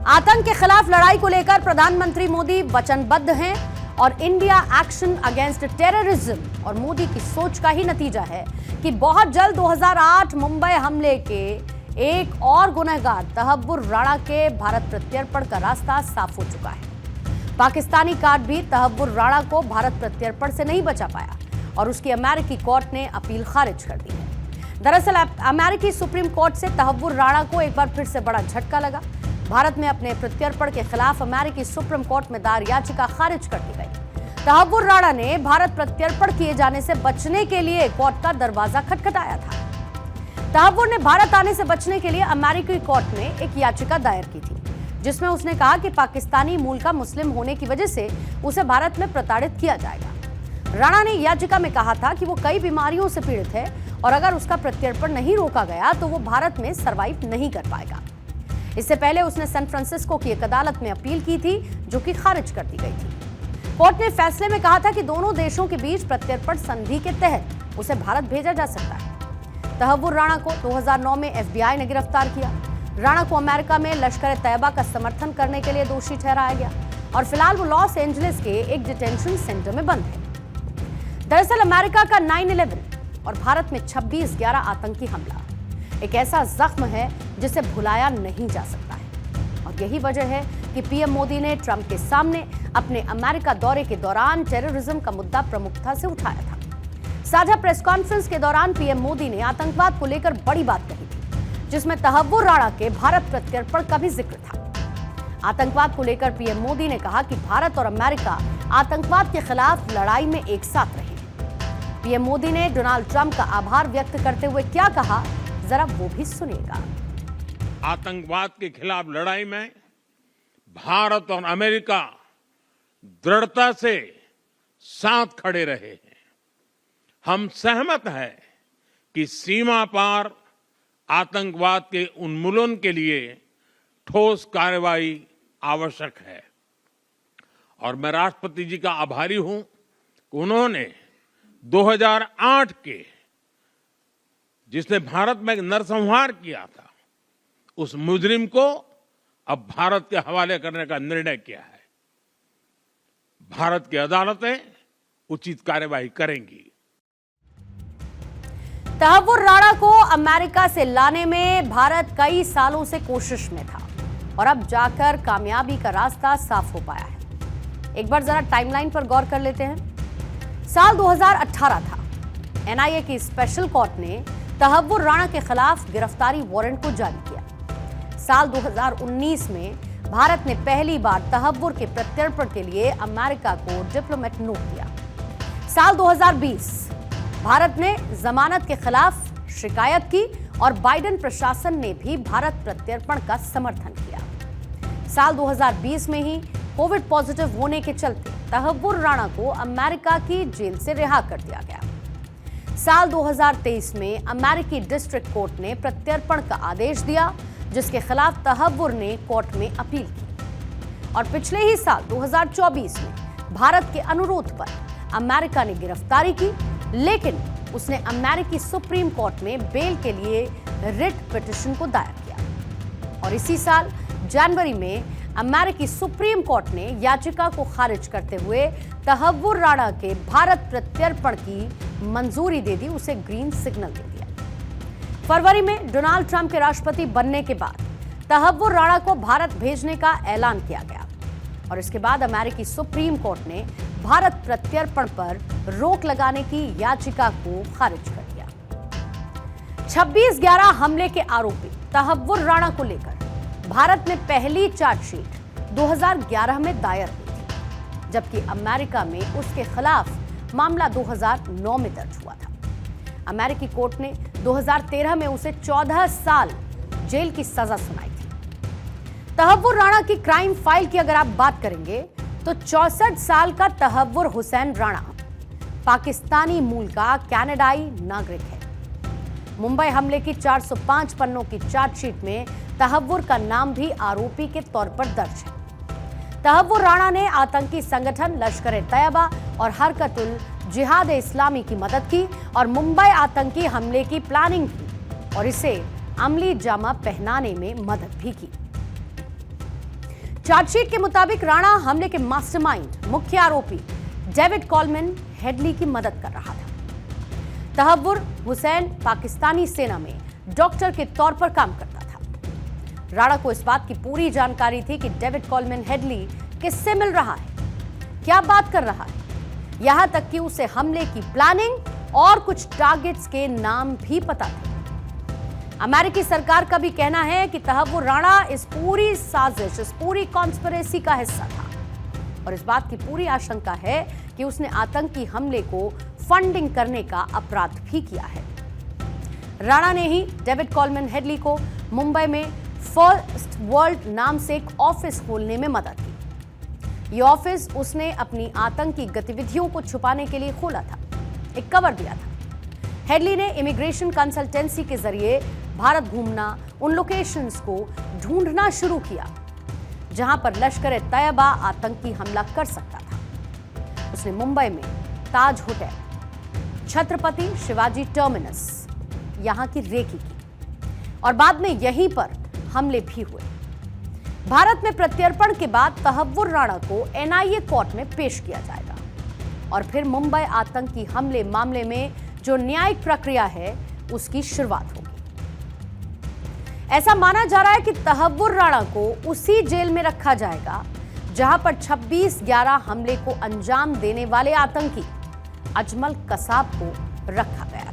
आतंक के खिलाफ लड़ाई को लेकर प्रधानमंत्री मोदी वचनबद्ध हैं और इंडिया एक्शन अगेंस्ट टेररिज्म और मोदी की सोच का ही नतीजा है कि बहुत जल्द 2008 मुंबई हमले के एक और गुनहगार तहव्वुर राणा के भारत प्रत्यर्पण का रास्ता साफ हो चुका है। पाकिस्तानी कार्ड भी तहव्वुर राणा को भारत प्रत्यर्पण से नहीं बचा पाया और उसकी अमेरिकी कोर्ट ने अपील खारिज कर दी है। दरअसल अमेरिकी सुप्रीम कोर्ट से तहव्वुर राणा को एक बार फिर से बड़ा झटका लगा। भारत में अपने प्रत्यर्पण के खिलाफ अमेरिकी सुप्रीम कोर्ट में दायर याचिका खारिज कर दी गई। तहव्वुर राणा ने भारत प्रत्यर्पण किए जाने से बचने के लिए कोर्ट का दरवाजा खटखटाया था। तहव्वुर ने भारत आने से बचने के लिए अमेरिकी कोर्ट में एक याचिका दायर की थी, जिसमें उसने कहा कि पाकिस्तानी मूल का मुस्लिम होने की वजह से उसे भारत में प्रताड़ित किया जाएगा। राणा ने याचिका में कहा था कि वो कई बीमारियों से पीड़ित है और अगर उसका प्रत्यर्पण नहीं रोका गया तो वो भारत में सरवाइव नहीं कर पाएगा। इससे पहले उसने सैन फ्रांसिस्को की एक अदालत में अपील की थी, जो कि खारिज कर दी गई थी। कोर्ट ने फैसले में कहा था कि दोनों देशों के बीच प्रत्यर्पण संधि के तहत उसे भारत भेजा जा सकता है। तहव्वुर राणा को 2009 में FBI ने गिरफ्तार किया। राणा को अमेरिका में लश्कर तैयबा का समर्थन करने के लिए दोषी ठहराया गया और फिलहाल वो लॉस एंजलिस के एक डिटेंशन सेंटर में बंद है। दरअसल अमेरिका का 9/11 और भारत में 26/11 आतंकी हमला एक ऐसा जख्म है जिसे भुलाया नहीं जा सकता है और यही वजह है कि पीएम मोदी ने ट्रंप के सामने अपने अमेरिका दौरे के दौरान टेररिज्म का मुद्दा प्रमुखता से उठाया था। साझा प्रेस कॉन्फ्रेंस के दौरान पीएम मोदी ने आतंकवाद को लेकर बड़ी बात कही थी, जिसमें तहव्वुर राणा के भारत प्रत्यर्पण का भी जिक्र था। आतंकवाद को लेकर पीएम मोदी ने कहा कि भारत और अमेरिका आतंकवाद के खिलाफ लड़ाई में एक साथ रहे। पीएम मोदी ने डोनाल्ड ट्रंप का आभार व्यक्त करते हुए क्या कहा, जरा वो भी सुनिएगा। आतंकवाद के खिलाफ लड़ाई में भारत और अमेरिका दृढ़ता से साथ खड़े रहे हैं। हम सहमत हैं कि सीमा पार आतंकवाद के उन्मूलन के लिए ठोस कार्रवाई आवश्यक है और मैं राष्ट्रपति जी का आभारी हूं कि उन्होंने 2008 के जिसने भारत में नरसंहार किया था उस मुजरिम को अब भारत के हवाले करने का निर्णय किया है। भारत की अदालतें उचित कार्यवाही करेंगी। तहव्वुर राणा को अमेरिका से लाने में भारत कई सालों से कोशिश में था और अब जाकर कामयाबी का रास्ता साफ हो पाया है। एक बार जरा टाइमलाइन पर गौर कर लेते हैं। साल 2018 था। NIA की स्पेशल कोर्ट ने तहव्वुर राणा के खिलाफ गिरफ्तारी वारंट को जारी किया। साल 2019 में भारत ने पहली बार तहव्वुर के प्रत्यर्पण के लिए अमेरिका को डिप्लोमेट नोट दिया। साल 2020 भारत ने जमानत के खिलाफ शिकायत की और बाइडेन प्रशासन ने भी भारत प्रत्यर्पण का समर्थन किया। साल 2020 में ही कोविड पॉजिटिव होने के चलते तहव्वुर राणा को अमेरिका की जेल से रिहा कर दिया गया। साल 2023 में अमेरिकी डिस्ट्रिक्ट कोर्ट ने प्रत्यर्पण का आदेश दिया, जिसके खिलाफ तहव्वुर ने कोर्ट में अपील की और पिछले ही साल 2024 में भारत के अनुरोध पर अमेरिका ने गिरफ्तारी की, लेकिन उसने अमेरिकी सुप्रीम कोर्ट में बेल के लिए रिट पिटीशन को दायर किया और इसी साल जनवरी में अमेरिकी सुप्रीम कोर्ट ने याचिका को खारिज करते हुए तहव्वुर राणा के भारत प्रत्यर्पण की मंजूरी दे दी, उसे ग्रीन सिग्नल दे दिया। फरवरी में डोनाल्ड ट्रंप के राष्ट्रपति बनने के बाद तहव्वुर राणा को भारत भेजने का ऐलान किया गया और इसके बाद अमेरिकी सुप्रीम कोर्ट ने भारत प्रत्यर्पण पर रोक लगाने की याचिका को खारिज कर दिया। 26/11 हमले के आरोपी तहव्वुर राणा को लेकर भारत में पहली चार्जशीट 2011 में दायर हुई थी, जबकि अमेरिका में उसके खिलाफ मामला 2009 में दर्ज हुआ था। अमेरिकी कोर्ट ने 2013 में उसे 14 साल जेल की सजा सुनाई थी। तहव्वुर राणा की क्राइम फाइल की अगर आप बात करेंगे तो 64 साल का तहव्वुर हुसैन राणा पाकिस्तानी मूल का कनाडाई नागरिक है। मुंबई हमले की 405 पन्नों की चार्जशीट में तहव्वुर का नाम भी आरोपी के तौर पर दर्ज है। तहव्वुर राणा ने आतंकी संगठन लश्कर तैयबा और हरकतुल जिहाद इस्लामी की मदद की और मुंबई आतंकी हमले की प्लानिंग की और इसे अमली जामा पहनाने में मदद भी की। चार्जशीट के मुताबिक राणा हमले के मास्टरमाइंड मुख्य आरोपी डेविड कॉलमैन हेडली की मदद कर रहा था। तहव्वुर हुसैन पाकिस्तानी सेना में डॉक्टर के तौर पर काम करता था। राणा को इस बात की पूरी जानकारी थी कि डेविड कॉलमैन हेडली किससे मिल रहा है, क्या बात कर रहा है, यहां तक कि उसे हमले की प्लानिंग और कुछ टारगेट्स के नाम भी पता थे। अमेरिकी सरकार का भी कहना है कि तहव्वुर राणा इस पूरी साजिश, इस पूरी कॉन्स्पिरेसी का हिस्सा था और इस बात की पूरी आशंका है कि उसने आतंकी हमले को फंडिंग करने का अपराध भी किया है। राणा ने ही डेविड कॉलमैन हेडली को मुंबई में फर्स्ट वर्ल्ड नाम से एक ऑफिस खोलने में मदद की। यह ऑफिस उसने अपनी आतंकी गतिविधियों को छुपाने के लिए खोला था, एक कवर दिया था। हेडली ने इमिग्रेशन कंसल्टेंसी के जरिए भारत घूमना, उन लोकेशंस को ढूंढना शुरू किया जहां पर लश्कर-ए-तैयबा आतंकी हमला कर सकता था। उसने मुंबई में ताज होटल, छत्रपति शिवाजी टर्मिनस यहां की रेकी की और बाद में यहीं पर हमले भी हुए। भारत में प्रत्यर्पण के बाद तहव्वुर राणा को एनआईए कोर्ट में पेश किया जाएगा और फिर मुंबई आतंकी हमले मामले में जो न्यायिक प्रक्रिया है उसकी शुरुआत होगी। ऐसा माना जा रहा है कि तहव्वुर राणा को उसी जेल में रखा जाएगा जहां पर 26/11 हमले को अंजाम देने वाले आतंकी अजमल कसाब को रखा गया।